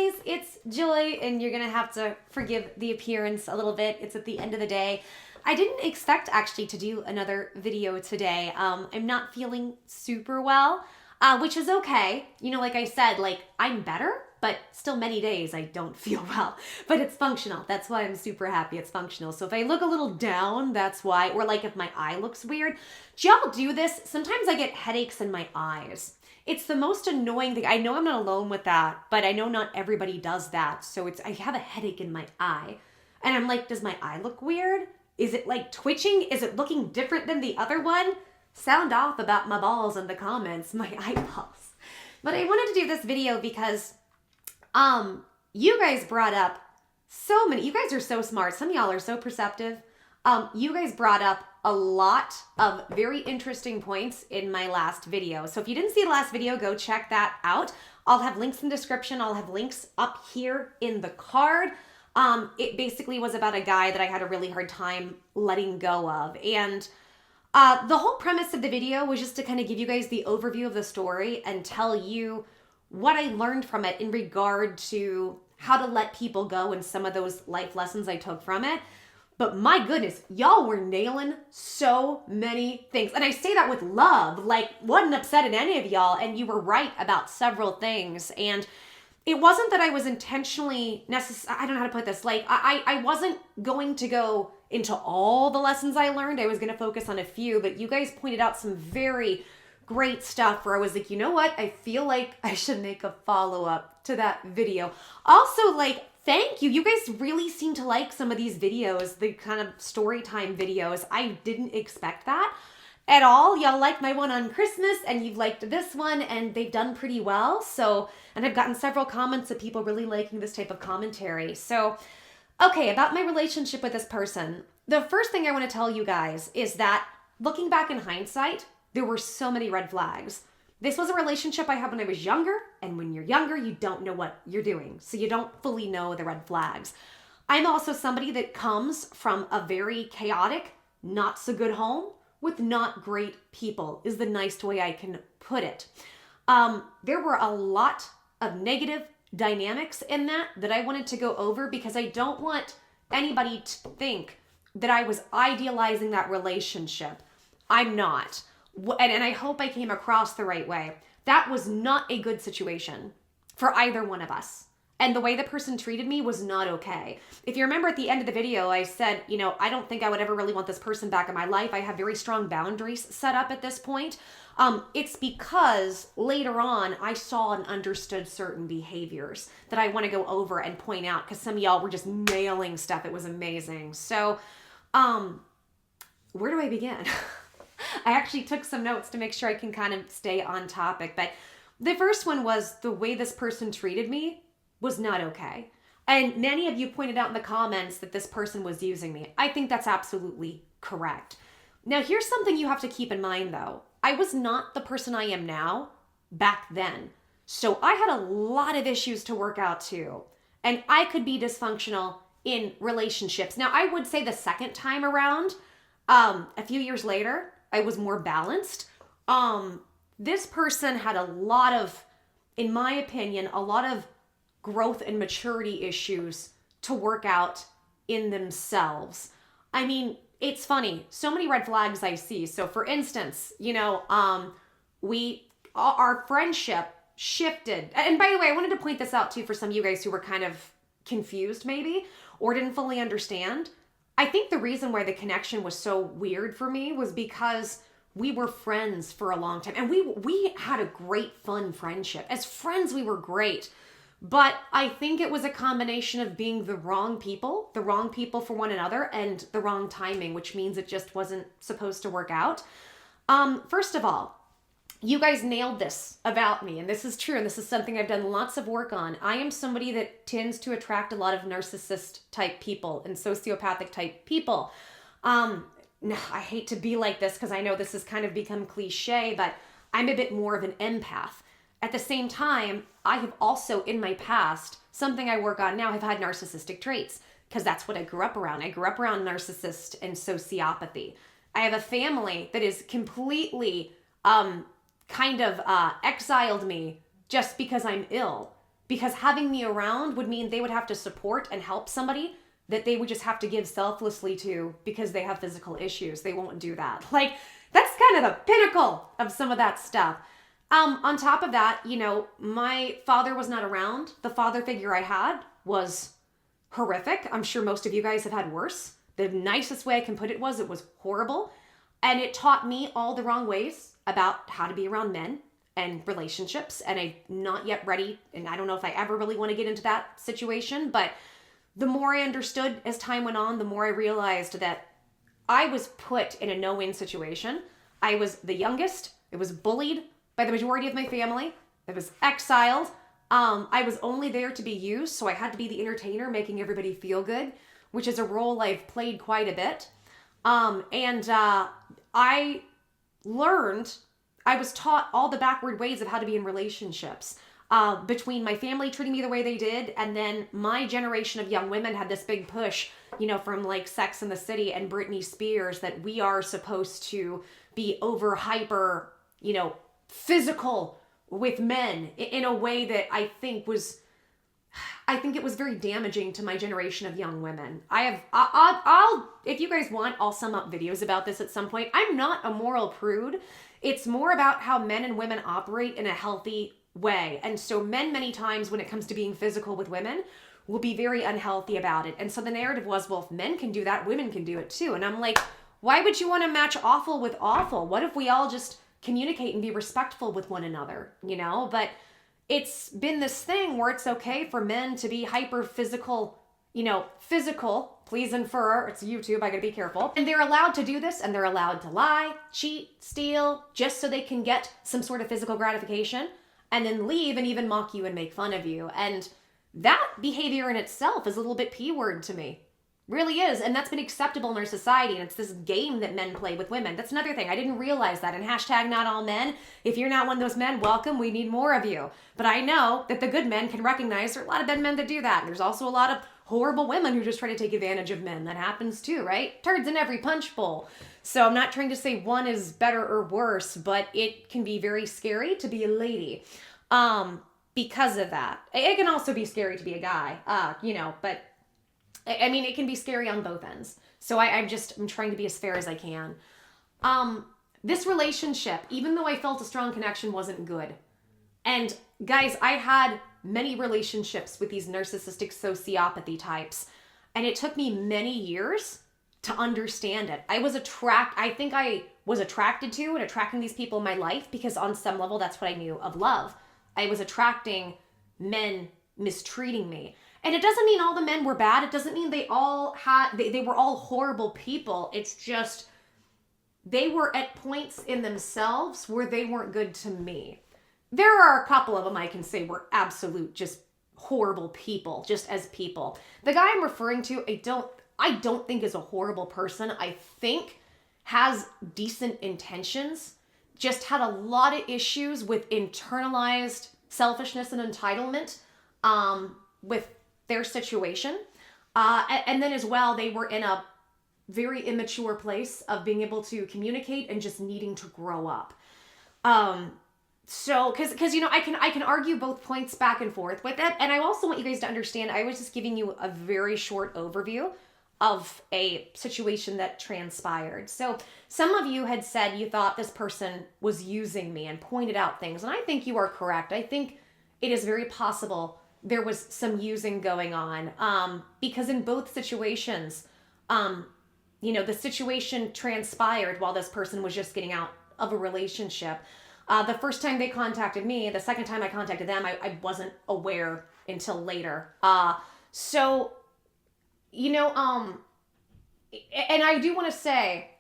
guys, it's Joy, and you're gonna have to forgive the appearance a little bit. It's at the end of the day. I didn't expect actually to do another video today. I'm not feeling super well, which is okay. You know, like I said, like I'm better, but still many days I don't feel well, but it's functional. That's why I'm super happy it's functional. So if I look a little down, that's why, or like if my eye looks weird. Do y'all do this? Sometimes I get headaches in my eyes. It's the most annoying thing. I know I'm not alone with that, but I know not everybody does that. So I have a headache in my eye. And I'm like, does my eye look weird? Is it like twitching? Is it looking different than the other one? Sound off about my balls in the comments, my eyeballs. But I wanted to do this video because you guys brought up so many, you guys are so smart. Some of y'all are so perceptive. You guys brought up a lot of very interesting points in my last video. So if you didn't see the last video, go check that out. I'll have links in the description. I'll have links up here in the card. It basically was about a guy that I had a really hard time letting go of. And the whole premise of the video was just to kind of give you guys the overview of the story and tell you what I learned from it in regard to how to let people go and some of those life lessons I took from it. But my goodness, y'all were nailing so many things. And I say that with love, like wasn't upset at any of y'all, and you were right about several things. And it wasn't that I was intentionally I don't know how to put this, like I wasn't going to go into all the lessons I learned. I was going to focus on a few, but you guys pointed out some very great stuff where I was like, you know what? I feel like I should make a follow-up to that video. Also, like, thank you. You guys really seem to like some of these videos, the kind of story time videos. I didn't expect that at all. Y'all liked my one on Christmas and you've liked this one and they've done pretty well. So, and I've gotten several comments of people really liking this type of commentary. So, okay, about my relationship with this person. The first thing I want to tell you guys is that looking back in hindsight, there were so many red flags. This was a relationship I had when I was younger, and when you're younger, you don't know what you're doing, so you don't fully know the red flags. I'm also somebody that comes from a very chaotic, not so good home with not great people, is the nice way I can put it. There were a lot of negative dynamics in that I wanted to go over because I don't want anybody to think that I was idealizing that relationship. I'm not. And I hope I came across the right way. That was not a good situation for either one of us. And the way the person treated me was not okay. If you remember at the end of the video, I said, you know, I don't think I would ever really want this person back in my life. I have very strong boundaries set up at this point. It's because later on, I saw and understood certain behaviors that I want to go over and point out because some of y'all were just nailing stuff. It was amazing. So, where do I begin? I actually took some notes to make sure I can kind of stay on topic. But the first one was the way this person treated me was not okay. And many of you pointed out in the comments that this person was using me. I think that's absolutely correct. Now, here's something you have to keep in mind, though. I was not the person I am now back then. So I had a lot of issues to work out too. And I could be dysfunctional in relationships. Now, I would say the second time around, a few years later, I was more balanced. This person had a lot of, in my opinion, a lot of growth and maturity issues to work out in themselves. I mean, it's funny. So many red flags I see. So for instance, you know, our friendship shifted. And by the way, I wanted to point this out too for some of you guys who were kind of confused maybe, or didn't fully understand. I think the reason why the connection was so weird for me was because we were friends for a long time. And we had a great, fun friendship. As friends, we were great. But I think it was a combination of being the wrong people for one another, and the wrong timing, which means it just wasn't supposed to work out. First of all, you guys nailed this about me, and this is true, and this is something I've done lots of work on. I am somebody that tends to attract a lot of narcissist type people and sociopathic type people. I hate to be like this because I know this has kind of become cliche, but I'm a bit more of an empath. At the same time, I have also in my past, something I work on now, have had narcissistic traits because that's what I grew up around. I grew up around narcissist and sociopathy. I have a family that is completely exiled me just because I'm ill. because having me around would mean they would have to support and help somebody that they would just have to give selflessly to because they have physical issues. They won't do that. Like, that's kind of the pinnacle of some of that stuff. On top of that, you know, my father was not around. The father figure I had was horrific. I'm sure most of you guys have had worse. The nicest way I can put it was horrible. And it taught me all the wrong ways about how to be around men and relationships. And I'm not yet ready. And I don't know if I ever really want to get into that situation. But the more I understood as time went on, the more I realized that I was put in a no-win situation. I was the youngest. I was bullied by the majority of my family. I was exiled. I was only there to be used, so I had to be the entertainer, making everybody feel good, which is a role I've played quite a bit. I learned, I was taught all the backward ways of how to be in relationships. Between my family treating me the way they did, and then my generation of young women had this big push, you know, from like Sex and the City and Britney Spears, that we are supposed to be over hyper, you know, physical with men in a way that I think it was very damaging to my generation of young women. I'll if you guys want, I'll sum up videos about this at some point. I'm not a moral prude. It's more about how men and women operate in a healthy way. And so men, many times when it comes to being physical with women, will be very unhealthy about it. And so the narrative was, well, if men can do that, women can do it too. And I'm like, why would you want to match awful with awful? What if we all just communicate and be respectful with one another, you know? But it's been this thing where it's okay for men to be hyper physical, you know, physical, please infer, it's YouTube, I gotta be careful. And they're allowed to do this, and they're allowed to lie, cheat, steal, just so they can get some sort of physical gratification, and then leave and even mock you and make fun of you. And that behavior in itself is a little bit P-word to me. Really is. And that's been acceptable in our society. And it's this game that men play with women. That's another thing. I didn't realize that. And hashtag not all men. If you're not one of those men, welcome. We need more of you. But I know that the good men can recognize there are a lot of bad men that do that. And there's also a lot of horrible women who just try to take advantage of men. That happens too, right? Turds in every punch bowl. So I'm not trying to say one is better or worse, but it can be very scary to be a lady because of that. It can also be scary to be a guy, you know, but I mean, it can be scary on both ends. So I'm trying to be as fair as I can. This relationship, even though I felt a strong connection, wasn't good. And guys, I had many relationships with these narcissistic sociopathy types. And it took me many years to understand it. I think I was attracted to and attracting these people in my life because on some level, that's what I knew of love. I was attracting men mistreating me. And it doesn't mean all the men were bad. It doesn't mean they were all horrible people. It's just they were at points in themselves where they weren't good to me. There are a couple of them I can say were absolute just horrible people, just as people. The guy I'm referring to, I don't think is a horrible person. I think has decent intentions, just had a lot of issues with internalized selfishness and entitlement with their situation. And then as well, they were in a very immature place of being able to communicate and just needing to grow up. So, cause you know, I can argue both points back and forth with it. And I also want you guys to understand, I was just giving you a very short overview of a situation that transpired. So some of you had said you thought this person was using me and pointed out things. And I think you are correct. I think it is very possible there was some using going on, because in both situations, you know, the situation transpired while this person was just getting out of a relationship. The first time they contacted me, the second time I contacted them, I wasn't aware until later. So, you know, and I do want to say,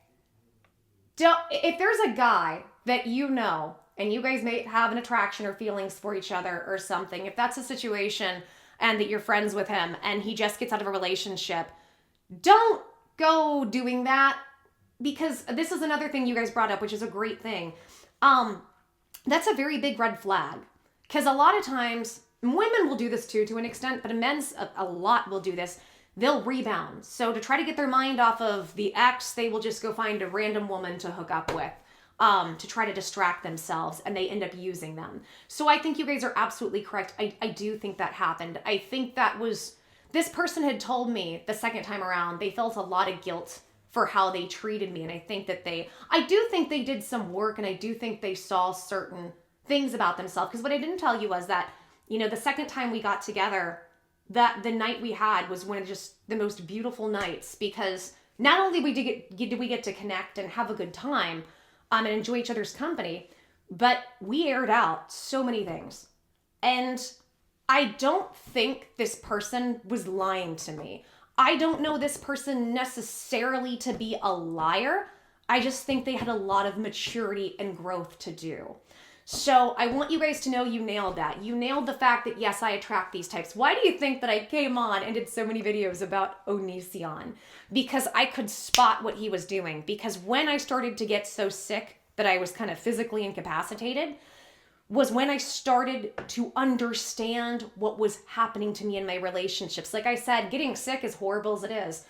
if there's a guy that you know, and you guys may have an attraction or feelings for each other or something, if that's a situation and that you're friends with him and he just gets out of a relationship, don't go doing that, because this is another thing you guys brought up, which is a great thing. That's a very big red flag, because a lot of times women will do this too, to an extent, but men's a lot will do this. They'll rebound. So to try to get their mind off of the ex, they will just go find a random woman to hook up with. to try to distract themselves, and they end up using them. So I think you guys are absolutely correct. I do think that happened. I think that was, this person had told me the second time around, they felt a lot of guilt for how they treated me. And I do think they did some work, and I do think they saw certain things about themselves. Because what I didn't tell you was that, the second time we got together, that the night we had was one of just the most beautiful nights, because not only did we get to connect and have a good time, and enjoy each other's company, but we aired out so many things. And I don't think this person was lying to me. I don't know this person necessarily to be a liar. I just think they had a lot of maturity and growth to do. So I want you guys to know you nailed that. You nailed the fact that, yes, I attract these types. Why do you think that I came on and did so many videos about Onision? Because I could spot what he was doing. Because when I started to get so sick that I was kind of physically incapacitated, was when I started to understand what was happening to me in my relationships. Like I said, getting sick, as horrible as it is,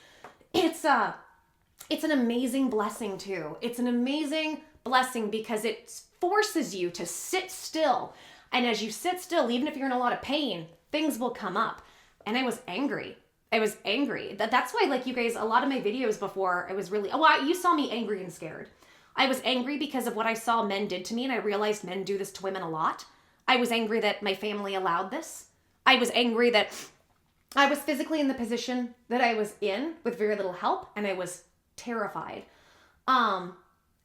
it's an amazing blessing too. It's an amazing blessing because it forces you to sit still. And as you sit still, even if you're in a lot of pain, things will come up. And I was angry. That's why, like, you guys, a lot of my videos before, I was really, you saw me angry and scared. I was angry because of what I saw men did to me, and I realized men do this to women a lot. I was angry that my family allowed this. I was angry that I was physically in the position that I was in with very little help, and I was terrified.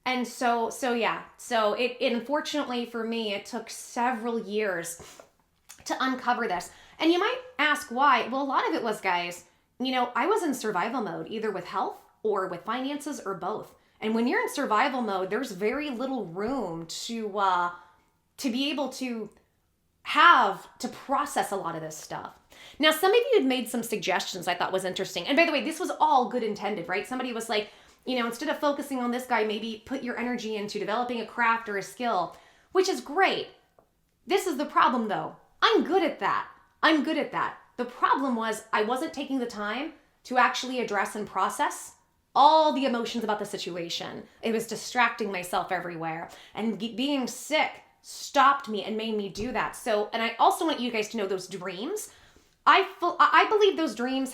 And so it unfortunately for me, it took several years to uncover this. And you might ask why. Well, a lot of it was, guys, I was in survival mode, either with health or with finances or both. And when you're in survival mode, there's very little room to be able to process a lot of this stuff. Now, some of you had made some suggestions I thought was interesting. And by the way, this was all good intended, right? Somebody was like, instead of focusing on this guy, maybe put your energy into developing a craft or a skill, which is great. This is the problem, though. I'm good at that. The problem was I wasn't taking the time to actually address and process all the emotions about the situation. It was distracting myself everywhere. And being sick stopped me and made me do that. So, and I also want you guys to know those dreams. I believe those dreams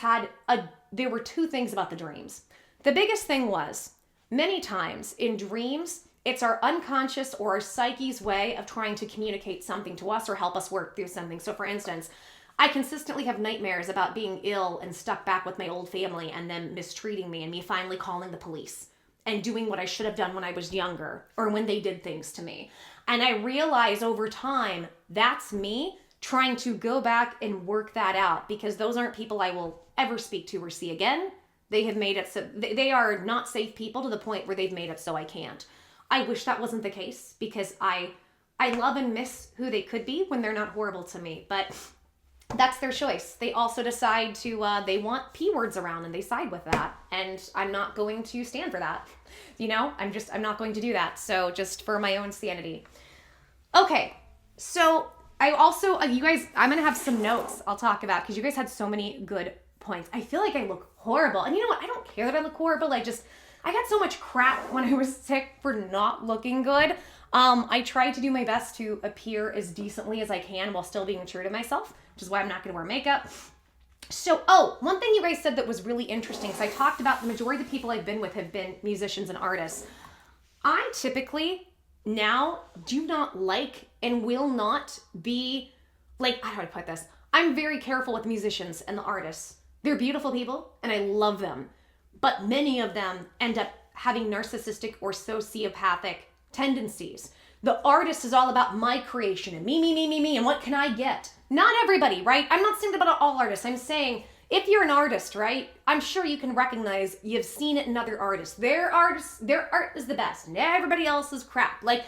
there were two things about the dreams. The biggest thing was, many times in dreams, it's our unconscious or our psyche's way of trying to communicate something to us or help us work through something. So for instance, I consistently have nightmares about being ill and stuck back with my old family and them mistreating me and me finally calling the police and doing what I should have done when I was younger or when they did things to me. And I realize over time, that's me trying to go back and work that out, because those aren't people I will ever speak to or see again. They have made it so they are not safe people to the point where they've made it so I can't. I wish that wasn't the case, because I love and miss who they could be when they're not horrible to me, but that's their choice. They also decide to, they want P words around and they side with that. And I'm not going to stand for that. I'm not going to do that. So just for my own sanity. Okay. So I also, you guys, I'm going to have some notes I'll talk about, because you guys had so many good points. I feel like I look horrible. And you know what? I don't care that I look horrible. I got so much crap when I was sick for not looking good. I try to do my best to appear as decently as I can while still being true to myself, which is why I'm not going to wear makeup. So, one thing you guys said that was really interesting, so I talked about the majority of the people I've been with have been musicians and artists. I typically now do not like and will not be, like, how do I put this? I'm very careful with musicians and the artists. They're beautiful people and I love them, but many of them end up having narcissistic or sociopathic tendencies. The artist is all about my creation and me, and what can I get? Not everybody, right? I'm not saying about all artists. I'm saying if you're an artist, right, I'm sure you can recognize you've seen it in other artists. Their art is the best and everybody else is crap. Like,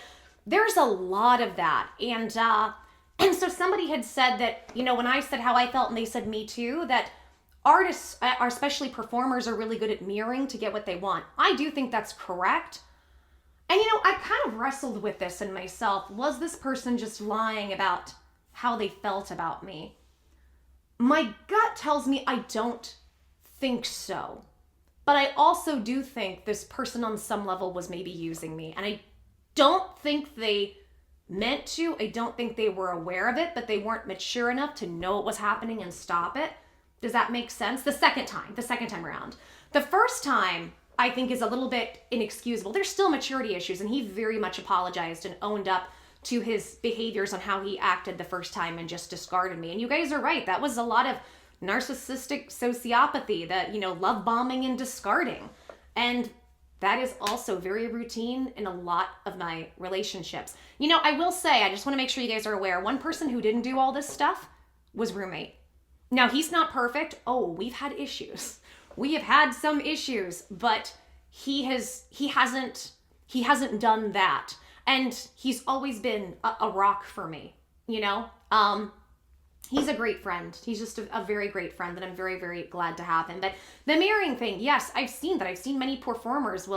there's a lot of that. And so somebody had said that, when I said how I felt and they said me too, that artists, especially performers, are really good at mirroring to get what they want. I do think that's correct. And I kind of wrestled with this in myself. Was this person just lying about how they felt about me? My gut tells me I don't think so. But I also do think this person on some level was maybe using me. And don't think they meant to. I don't think they were aware of it, but they weren't mature enough to know what was happening and stop it. Does that make sense? The second time around. The first time, I think, is a little bit inexcusable. There's still maturity issues, and he very much apologized and owned up to his behaviors on how he acted the first time and just discarded me. And you guys are right. That was a lot of narcissistic sociopathy, that, love bombing and discarding. And that is also very routine in a lot of my relationships. I will say, I just want to make sure you guys are aware, one person who didn't do all this stuff was roommate. Now, he's not perfect. Oh, we've had issues. We have had some issues, but he hasn't done that. And he's always been a rock for me, He's a great friend. He's just a very great friend that I'm very, very glad to have him. But the mirroring thing, yes, I've seen that. I've seen many performers,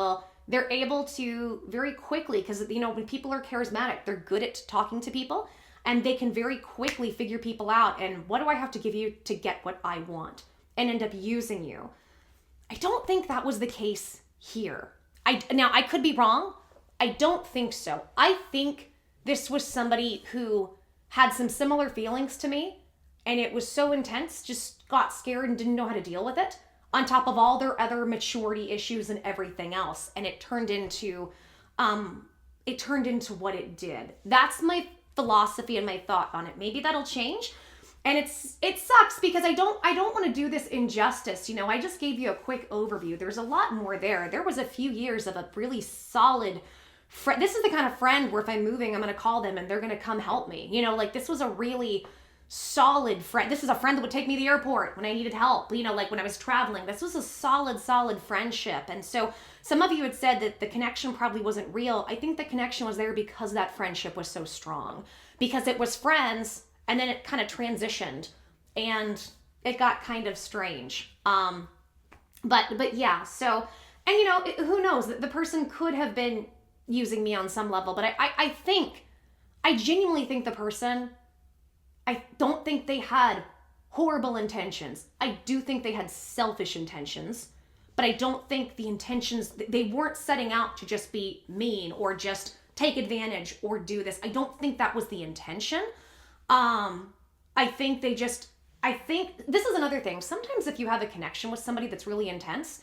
they're able to very quickly, because, when people are charismatic, they're good at talking to people, and they can very quickly figure people out. And what do I have to give you to get what I want? And end up using you. I don't think that was the case here. Now, I could be wrong. I don't think so. I think this was somebody who had some similar feelings to me, and it was so intense, just got scared and didn't know how to deal with it, on top of all their other maturity issues and everything else. And it turned into what it did. That's my philosophy and my thought on it. Maybe that'll change. And it sucks because I don't want to do this injustice. I just gave you a quick overview. There's a lot more there. There was a few years of a really solid friend. This is the kind of friend where if I'm moving, I'm going to call them and they're going to come help me. This was a really solid friend. This is a friend that would take me to the airport when I needed help, like when I was traveling. This was a solid friendship. And so some of you had said that the connection probably wasn't real. I think the connection was there because that friendship was so strong, because it was friends, and then it kind of transitioned and it got kind of strange. But yeah, so, and who knows, the person could have been using me on some level, but I genuinely think the person, I don't think they had horrible intentions. I do think they had selfish intentions, but I don't think the intentions, they weren't setting out to just be mean or just take advantage or do this. I don't think that was the intention. I think this is another thing. Sometimes if you have a connection with somebody that's really intense,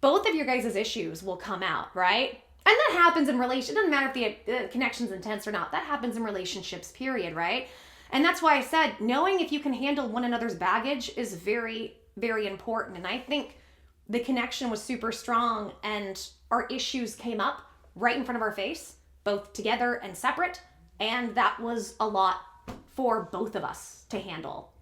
both of your guys' issues will come out, right? And that happens in relationships. It doesn't matter if the connection's intense or not. That happens in relationships, period, right? And that's why I said knowing if you can handle one another's baggage is very, very important. And I think the connection was super strong, and our issues came up right in front of our face, both together and separate. And that was a lot for both of us to handle.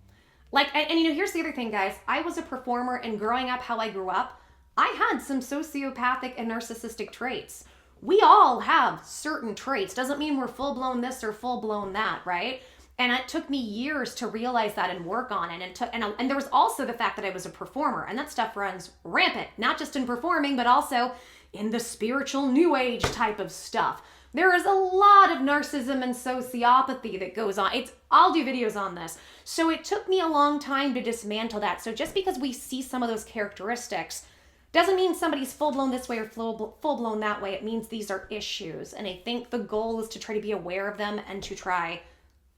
Here's the other thing, guys. I was a performer, and growing up how I grew up, I had some sociopathic and narcissistic traits. We all have certain traits. Doesn't mean we're full-blown this or full-blown that, right? And it took me years to realize that and work on it. And there was also the fact that I was a performer, and that stuff runs rampant, not just in performing, but also in the spiritual new age type of stuff. There is a lot of narcissism and sociopathy that goes on. I'll do videos on this. So it took me a long time to dismantle that. So just because we see some of those characteristics doesn't mean somebody's full-blown this way or full-blown that way. It means these are issues. And I think the goal is to try to be aware of them and to try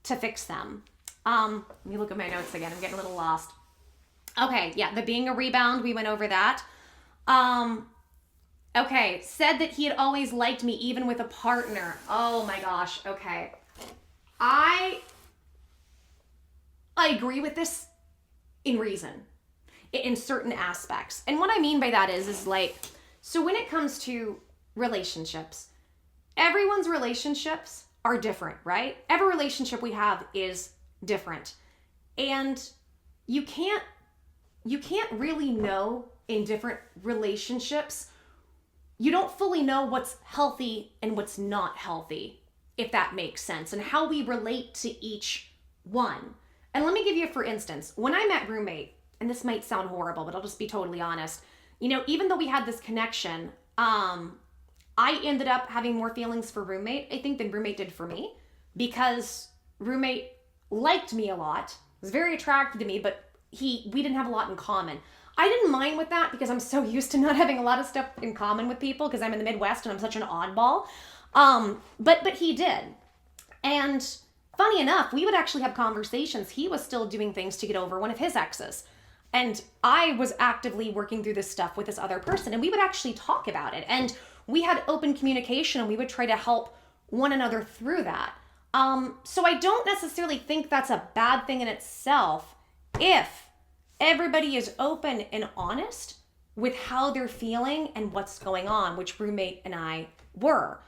to fix them. Let me look at my notes again. I'm getting a little lost. Okay, yeah, the being a rebound, we went over that. Okay, said that he had always liked me even with a partner. Oh my gosh, okay. I agree with this in reason, in certain aspects. And what I mean by that is so when it comes to relationships, everyone's relationships are different, right? Every relationship we have is different. And you can't really know in different relationships. You don't fully know what's healthy and what's not healthy, if that makes sense, and how we relate to each one. And let me give you, for instance, when I met roommate, and this might sound horrible, but I'll just be totally honest, even though we had this connection, I ended up having more feelings for roommate, I think, than roommate did for me, because roommate liked me a lot, was very attracted to me, but we didn't have a lot in common. I didn't mind with that because I'm so used to not having a lot of stuff in common with people because I'm in the Midwest and I'm such an oddball. But he did. And funny enough, we would actually have conversations. He was still doing things to get over one of his exes. And I was actively working through this stuff with this other person, and we would actually talk about it. And we had open communication, and we would try to help one another through that. So I don't necessarily think that's a bad thing in itself if everybody is open and honest with how they're feeling and what's going on, which roommate and I were.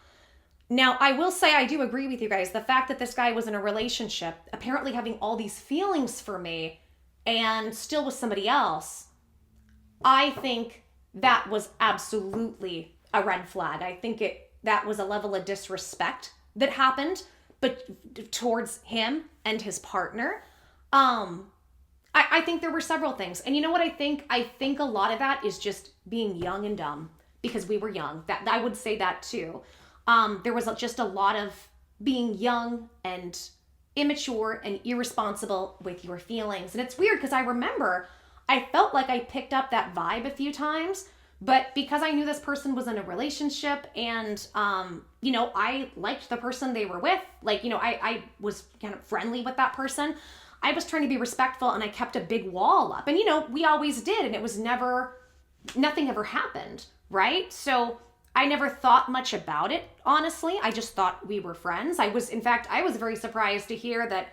Now, I will say I do agree with you guys. The fact that this guy was in a relationship, apparently having all these feelings for me, and still with somebody else, I think that was absolutely a red flag. I think that was a level of disrespect that happened, but towards him and his partner. I think there were several things. And you know what I think? I think a lot of that is just being young and dumb, because we were young. That I would say that too. There was just a lot of being young and immature and irresponsible with your feelings. And it's weird because I remember I felt like I picked up that vibe a few times, but because I knew this person was in a relationship and, I liked the person they were with, I was kind of friendly with that person. I was trying to be respectful, and I kept a big wall up, and, we always did. And it was nothing ever happened. Right. So I never thought much about it, honestly. I just thought we were friends. I was very surprised to hear that,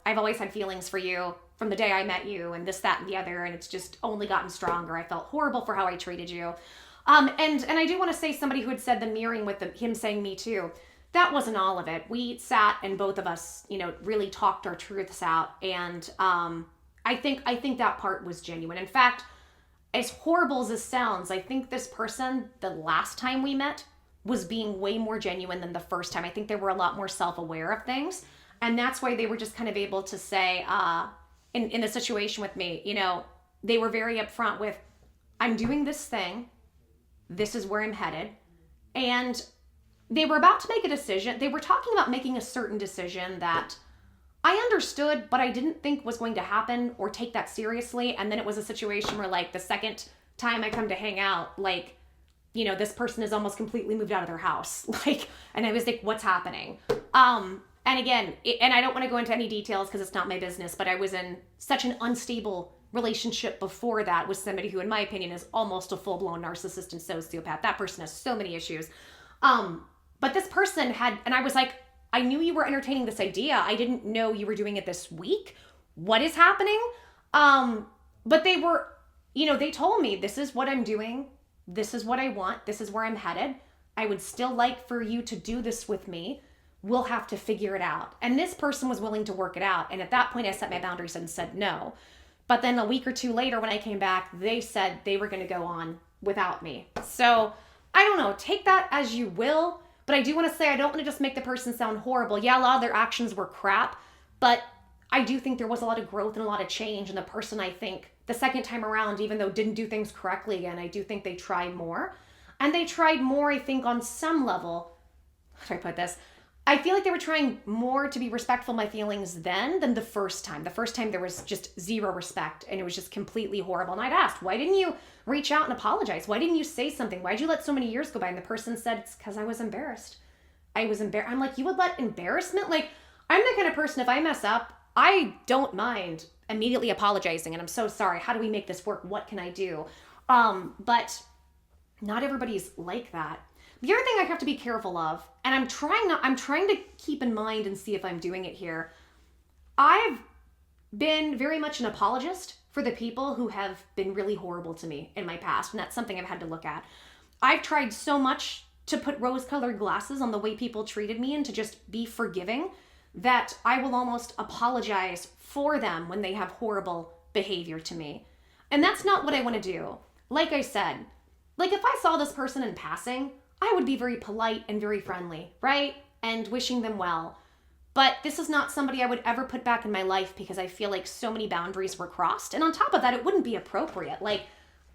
I've always had feelings for you from the day I met you, and this, that, and the other, and it's just only gotten stronger. I felt horrible for how I treated you. And I do want to say, somebody who had said the mirroring with him saying me too, that wasn't all of it. We sat and both of us, really talked our truths out. And I think that part was genuine. In fact, as horrible as this sounds, I think this person, the last time we met, was being way more genuine than the first time. I think they were a lot more self-aware of things. And that's why they were just kind of able to say, in the situation with me, they were very upfront with, I'm doing this thing. This is where I'm headed. And they were about to make a decision. They were talking about making a certain decision that I understood, but I didn't think was going to happen or take that seriously. And then it was a situation where, the second time I come to hang out, this person is almost completely moved out of their house. And I was like, what's happening? And again, and I don't want to go into any details because it's not my business, but I was in such an unstable relationship before that with somebody who, in my opinion, is almost a full-blown narcissist and sociopath. That person has so many issues. But this person and I was like, I knew you were entertaining this idea. I didn't know you were doing it this week. What is happening? But they were, they told me, this is what I'm doing. This is what I want. This is where I'm headed. I would still like for you to do this with me. We'll have to figure it out. And this person was willing to work it out. And at that point, I set my boundaries and said no. But then a week or two later, when I came back, they said they were going to go on without me. So I don't know, take that as you will. But I do want to say, I don't want to just make the person sound horrible. Yeah, a lot of their actions were crap, but I do think there was a lot of growth and a lot of change. And the person, I think, the second time around, even though didn't do things correctly again, I do think they tried more. And they tried more, I think, on some level. How do I put this? I feel like they were trying more to be respectful of my feelings then than the first time. The first time there was just zero respect, and it was just completely horrible. And I'd asked, why didn't you reach out and apologize? Why didn't you say something? Why'd you let so many years go by? And the person said, it's because I was embarrassed. I was embarrassed. I'm like, you would let embarrassment? I'm the kind of person, if I mess up, I don't mind immediately apologizing. And I'm so sorry. How do we make this work? What can I do? But not everybody's like that. The other thing I have to be careful of, and I'm trying to keep in mind and see if I'm doing it here. I've been very much an apologist for the people who have been really horrible to me in my past, and that's something I've had to look at. I've tried so much to put rose-colored glasses on the way people treated me and to just be forgiving that I will almost apologize for them when they have horrible behavior to me. And that's not what I want to do. Like I said, if I saw this person in passing, I would be very polite and very friendly, right? And wishing them well. But this is not somebody I would ever put back in my life because I feel like so many boundaries were crossed. And on top of that, it wouldn't be appropriate.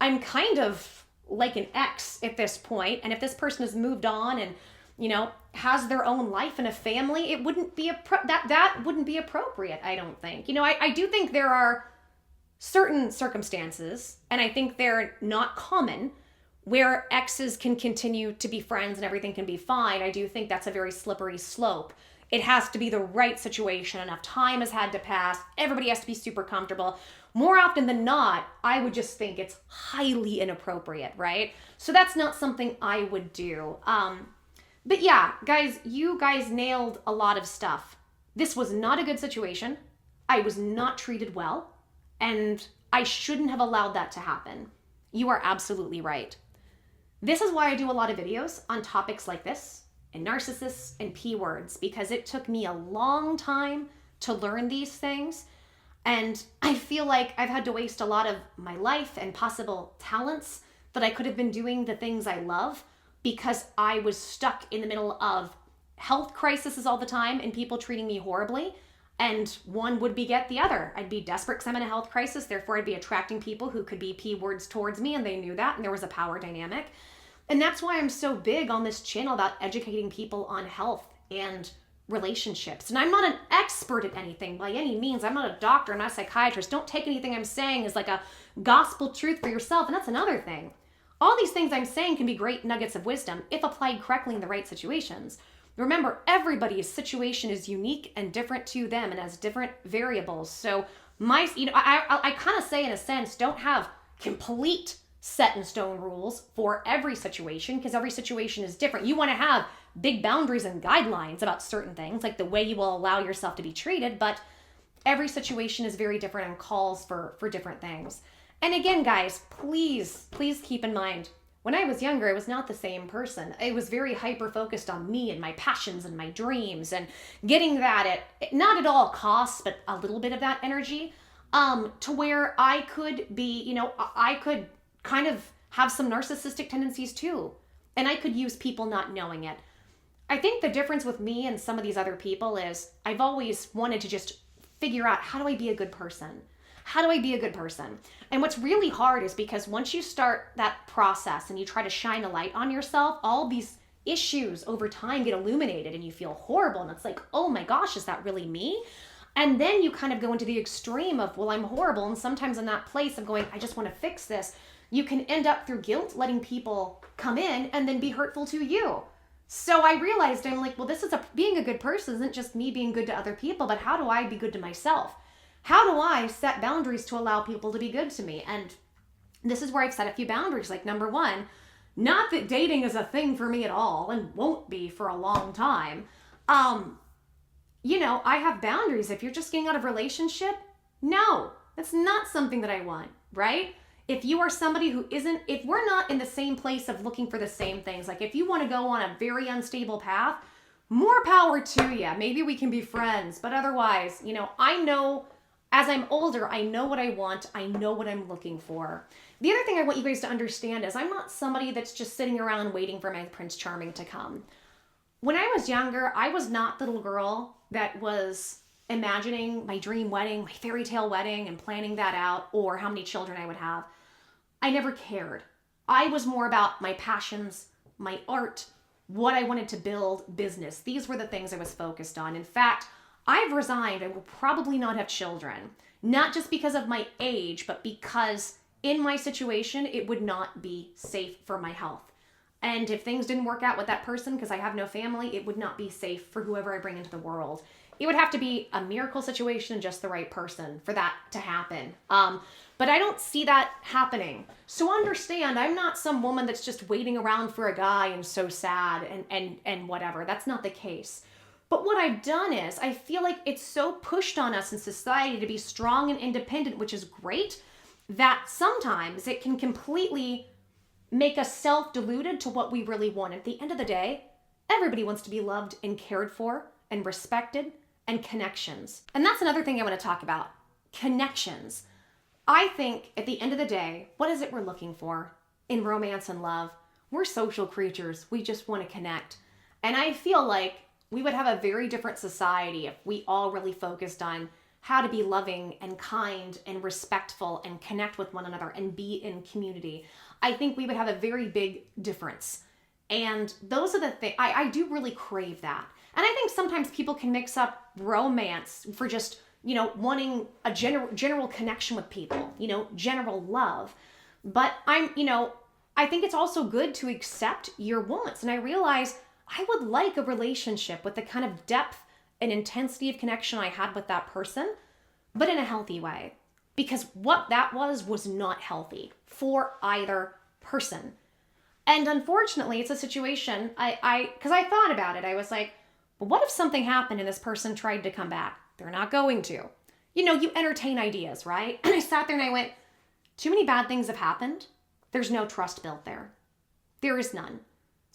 I'm kind of like an ex at this point. And if this person has moved on and, has their own life and a family, it wouldn't be that wouldn't be appropriate, I don't think. I do think there are certain circumstances, and I think they're not common, where exes can continue to be friends and everything can be fine, I do think that's a very slippery slope. It has to be the right situation. Enough time has had to pass. Everybody has to be super comfortable. More often than not, I would just think it's highly inappropriate, right? So that's not something I would do. But yeah, guys, you guys nailed a lot of stuff. This was not a good situation. I was not treated well, and I shouldn't have allowed that to happen. You are absolutely right. This is why I do a lot of videos on topics like this, and narcissists and P words, because it took me a long time to learn these things. And I feel like I've had to waste a lot of my life and possible talents that I could have been doing the things I love because I was stuck in the middle of health crises all the time and people treating me horribly. And one would beget the other. I'd be desperate because I'm in a health crisis. Therefore, I'd be attracting people who could be P words towards me, and they knew that, and there was a power dynamic. And that's why I'm so big on this channel about educating people on health and relationships. And I'm not an expert at anything by any means. I'm not a doctor. I'm not a psychiatrist. Don't take anything I'm saying as like a gospel truth for yourself. And that's another thing. All these things I'm saying can be great nuggets of wisdom if applied correctly in the right situations. Remember, everybody's situation is unique and different to them and has different variables. So I kind of say in a sense, don't have complete set in stone rules for every situation because every situation is different. You want to have big boundaries and guidelines about certain things, like the way you will allow yourself to be treated, but every situation is very different and calls for different things. And again, guys, please keep in mind, when I was younger, I was not the same person. I was very hyper-focused on me and my passions and my dreams and getting that at, not at all costs, but a little bit of that energy, to where I could be, I could kind of have some narcissistic tendencies too. And I could use people not knowing it. I think the difference with me and some of these other people is I've always wanted to just figure out, how do I be a good person? How do I be a good person? And what's really hard is because once you start that process and you try to shine a light on yourself, all these issues over time get illuminated and you feel horrible. And it's like, oh my gosh, is that really me? And then you kind of go into the extreme of, well, I'm horrible. And sometimes in that place of going, I just want to fix this, you can end up through guilt letting people come in and then be hurtful to you. So I realized, I'm like, well, being a good person isn't just me being good to other people, but how do I be good to myself? How do I set boundaries to allow people to be good to me? And this is where I've set a few boundaries. Like, number one, not that dating is a thing for me at all and won't be for a long time. I have boundaries. If you're just getting out of a relationship, no, that's not something that I want, right? If you are somebody if we're not in the same place of looking for the same things, like if you want to go on a very unstable path, more power to you. Maybe we can be friends, but otherwise, I know as I'm older, I know what I want. I know what I'm looking for. The other thing I want you guys to understand is I'm not somebody that's just sitting around waiting for my Prince Charming to come. When I was younger, I was not the little girl that was imagining my dream wedding, my fairy tale wedding, and planning that out, or how many children I would have. I never cared. I was more about my passions, my art, what I wanted to build, business. These were the things I was focused on. In fact, I've resigned. I will probably not have children, not just because of my age, but because in my situation, it would not be safe for my health. And if things didn't work out with that person, because I have no family, it would not be safe for whoever I bring into the world. It would have to be a miracle situation and just the right person for that to happen. But I don't see that happening. So understand, I'm not some woman that's just waiting around for a guy and so sad and whatever. That's not the case. But what I've done is I feel like it's so pushed on us in society to be strong and independent, which is great, that sometimes it can completely make us self-deluded to what we really want. At the end of the day, everybody wants to be loved and cared for and respected and connections. And that's another thing I want to talk about. Connections. I think at the end of the day, what is it we're looking for in romance and love? We're social creatures. We just want to connect. And I feel like we would have a very different society if we all really focused on how to be loving and kind and respectful and connect with one another and be in community. I think we would have a very big difference. And those are the things, I do really crave that. And I think sometimes people can mix up romance for just, wanting a general connection with people, general love. But I think it's also good to accept your wants. And I realize I would like a relationship with the kind of depth and intensity of connection I had with that person, but in a healthy way. Because what that was not healthy for either person. And unfortunately, it's a situation because I thought about it. I was like, but what if something happened and this person tried to come back? They're not going to. You entertain ideas, right? And I sat there and I went, too many bad things have happened. There's no trust built there. There is none.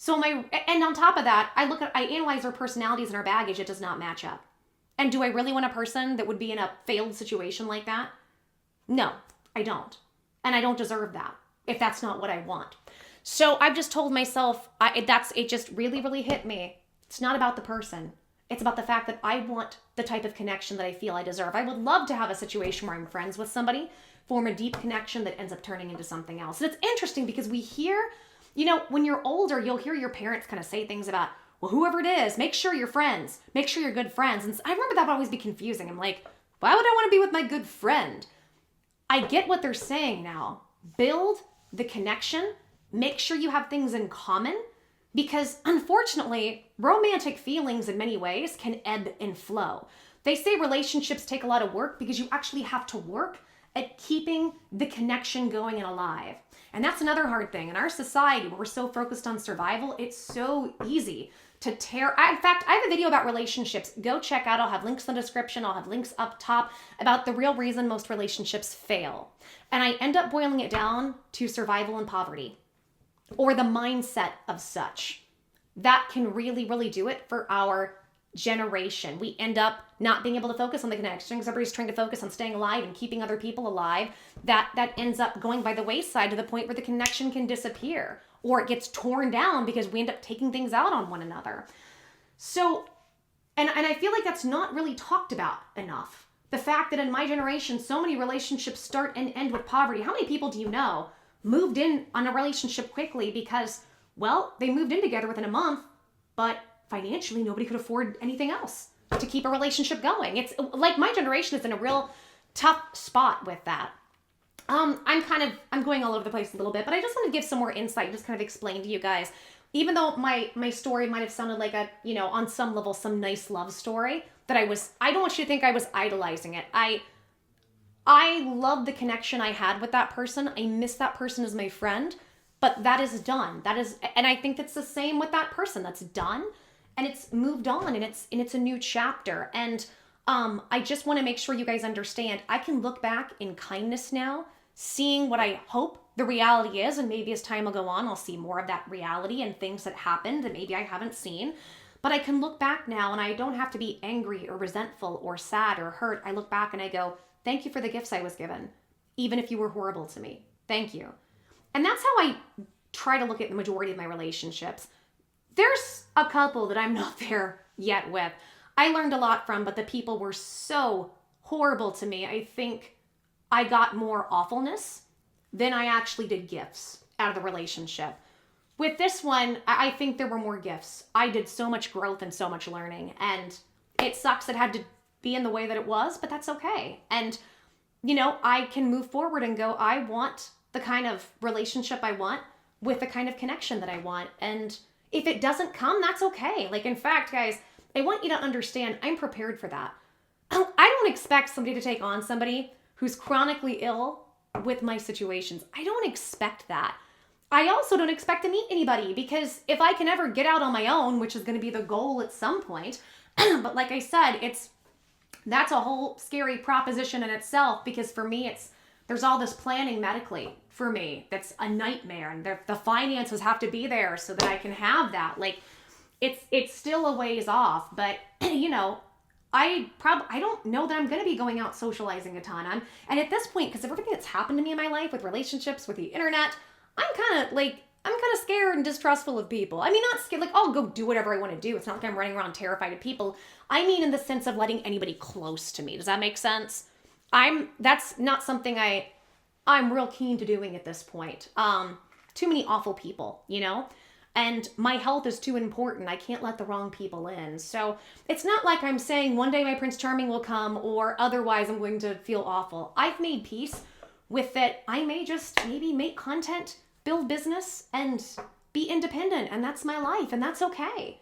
And on top of that, I analyze our personalities and our baggage. It does not match up. And do I really want a person that would be in a failed situation like that? No, I don't. And I don't deserve that if that's not what I want. So I've just told myself, it just really, really hit me. It's not about the person. It's about the fact that I want the type of connection that I feel I deserve. I would love to have a situation where I'm friends with somebody, form a deep connection that ends up turning into something else. And it's interesting because we hear, when you're older, you'll hear your parents kind of say things about, well, whoever it is, make sure you're friends. Make sure you're good friends. And I remember that would always be confusing. I'm like, why would I want to be with my good friend? I get what they're saying now. Build the connection. Make sure you have things in common, because unfortunately, romantic feelings in many ways can ebb and flow. They say relationships take a lot of work because you actually have to work at keeping the connection going and alive. And that's another hard thing. In our society, where we're so focused on survival, it's so easy to tear. In fact, I have a video about relationships. Go check out. I'll have links in the description. I'll have links up top about the real reason most relationships fail. And I end up boiling it down to survival and poverty, or the mindset of such. That can really, really do it for our generation. We end up not being able to focus on the connection because everybody's trying to focus on staying alive and keeping other people alive. That ends up going by the wayside to the point where the connection can disappear, or it gets torn down because we end up taking things out on one another. So, and I feel like that's not really talked about enough. The fact that in my generation, so many relationships start and end with poverty. How many people do you know moved in on a relationship quickly because, well, they moved in together within a month, but financially nobody could afford anything else to keep a relationship going? It's like my generation is in a real tough spot with that. I'm going all over the place a little bit, but I just want to give some more insight, just kind of explain to you guys. Even though my story might have sounded like a, on some level, some nice love story, I don't want you to think I was idolizing it. I love the connection I had with that person. I miss that person as my friend, but that is done. And I think it's the same with that person. That's done, and it's moved on, and it's a new chapter. And I just want to make sure you guys understand, I can look back in kindness now, seeing what I hope the reality is, and maybe as time will go on, I'll see more of that reality and things that happened that maybe I haven't seen. But I can look back now, and I don't have to be angry or resentful or sad or hurt. I look back and I go, thank you for the gifts I was given, even if you were horrible to me. Thank you. And that's how I try to look at the majority of my relationships. There's a couple that I'm not there yet with. I learned a lot from, but the people were so horrible to me. I think I got more awfulness than I actually did gifts out of the relationship. With this one, I think there were more gifts. I did so much growth and so much learning, and it sucks it had to be in the way that it was, but that's okay. And, I can move forward and go, I want the kind of relationship I want with the kind of connection that I want. And if it doesn't come, that's okay. Like, in fact, guys, I want you to understand, I'm prepared for that. I don't expect somebody to take on somebody who's chronically ill with my situations. I don't expect that. I also don't expect to meet anybody, because if I can ever get out on my own, which is going to be the goal at some point, but like I said, that's a whole scary proposition in itself, because for me, there's all this planning medically for me that's a nightmare, and the finances have to be there so that I can have that. Like, it's still a ways off, but I don't know that I'm going to be going out socializing a ton. And at this point, because of everything that's happened to me in my life with relationships, with the internet, I'm kind of scared and distrustful of people. I mean, not scared, like, I'll go do whatever I want to do. It's not like I'm running around terrified of people. I mean, in the sense of letting anybody close to me. Does that make sense? That's not something I'm real keen to doing at this point. Too many awful people, and my health is too important. I can't let the wrong people in. So it's not like I'm saying one day my Prince Charming will come, or otherwise I'm going to feel awful. I've made peace with that. I may just maybe make content build business and be independent, and that's my life, and that's okay.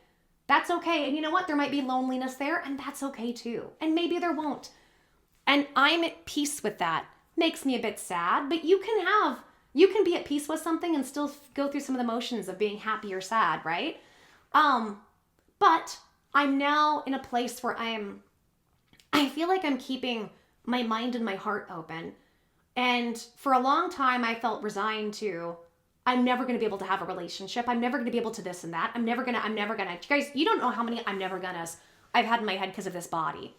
That's okay. And you know what? There might be loneliness there, and that's okay too. And maybe there won't. And I'm at peace with that. Makes me a bit sad, but you can be at peace with something and still go through some of the motions of being happy or sad, right? But I'm now in a place where I feel like I'm keeping my mind and my heart open. And for a long time, I felt resigned to, I'm never going to be able to have a relationship. I'm never going to be able to this and that. I'm never going to. Guys, you don't know how many I'm never gonna I've had in my head because of this body.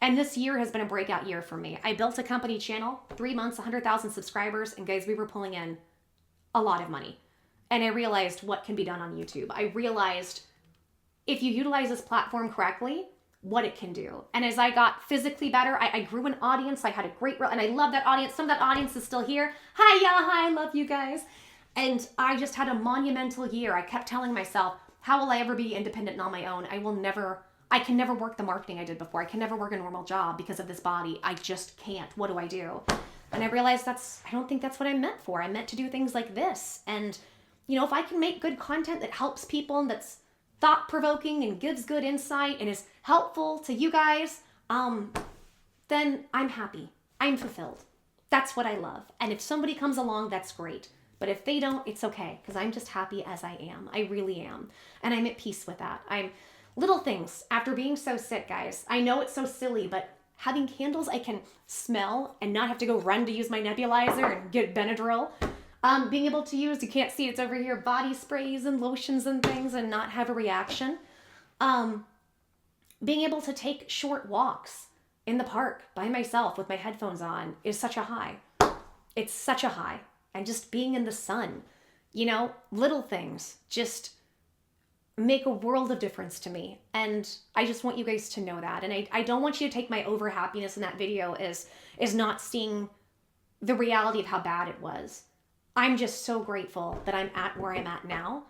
And this year has been a breakout year for me. I built a company channel, 3 months, 100,000 subscribers. And guys, we were pulling in a lot of money. And I realized what can be done on YouTube. I realized if you utilize this platform correctly, what it can do. And as I got physically better, I grew an audience. I had a great, and I love that audience. Some of that audience is still here. Hi, y'all. Hi, I love you guys. And I just had a monumental year. I kept telling myself, how will I ever be independent and on my own? I can never work the marketing I did before. I can never work a normal job because of this body. I just can't. What do I do? And I realized I don't think that's what I'm meant for. I'm meant to do things like this. And, if I can make good content that helps people and that's thought-provoking and gives good insight and is helpful to you guys, then I'm happy. I'm fulfilled. That's what I love. And if somebody comes along, that's great. But if they don't, it's okay, because I'm just happy as I am. I really am. And I'm at peace with that. Little things. After being so sick, guys, I know it's so silly, but having candles I can smell and not have to go run to use my nebulizer and get Benadryl. Being able to use, you can't see it's over here, body sprays and lotions and things and not have a reaction. Being able to take short walks in the park by myself with my headphones on is such a high. It's such a high. And just being in the sun, little things just make a world of difference to me. And I just want you guys to know that. And I don't want you to take my over happiness in that video as not seeing the reality of how bad it was. I'm just so grateful that I'm at where I'm at now.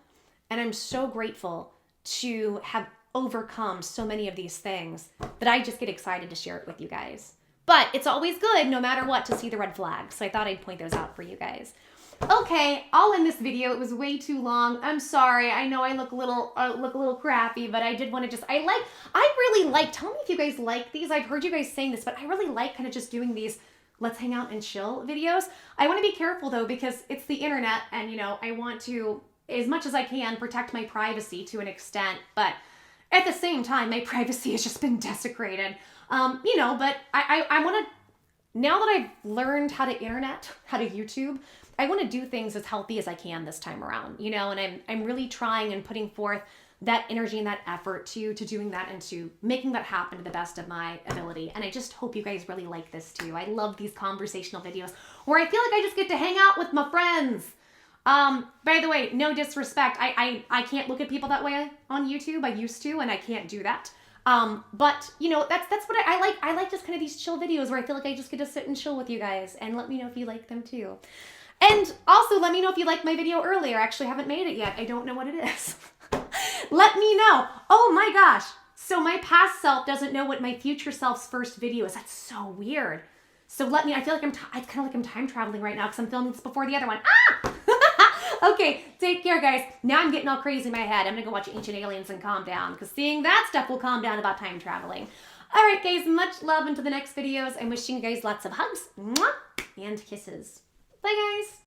And I'm so grateful to have overcome so many of these things that I just get excited to share it with you guys. But it's always good, no matter what, to see the red flags. So I thought I'd point those out for you guys. Okay, I'll end this video. It was way too long. I'm sorry. I know I look a little crappy, but I did want to I really like, tell me if you guys like these. I've heard you guys saying this, but I really like kind of just doing these let's hang out and chill videos. I want to be careful though, because it's the internet and I want to, as much as I can, protect my privacy to an extent, but at the same time, my privacy has just been desecrated. But I want to, now that I've learned how to YouTube, I want to do things as healthy as I can this time around, and I'm really trying and putting forth that energy and that effort to doing that and to making that happen to the best of my ability. And I just hope you guys really like this too. I love these conversational videos where I feel like I just get to hang out with my friends. By the way, no disrespect. I can't look at people that way on YouTube. I used to, and I can't do that. But that's what I like. I like just kind of these chill videos where I feel like I just get to sit and chill with you guys, and let me know if you like them too. And also let me know if you liked my video earlier. I actually haven't made it yet. I don't know what it is. Let me know. Oh my gosh. So my past self doesn't know what my future self's first video is. That's so weird. So I feel like it's kind of like I'm time traveling right now because I'm filming this before the other one. Okay, take care, guys. Now I'm getting all crazy in my head. I'm going to go watch Ancient Aliens and calm down, because seeing that stuff will calm down about time traveling. All right, guys, much love into the next videos. I'm wishing you guys lots of hugs and kisses. Bye, guys.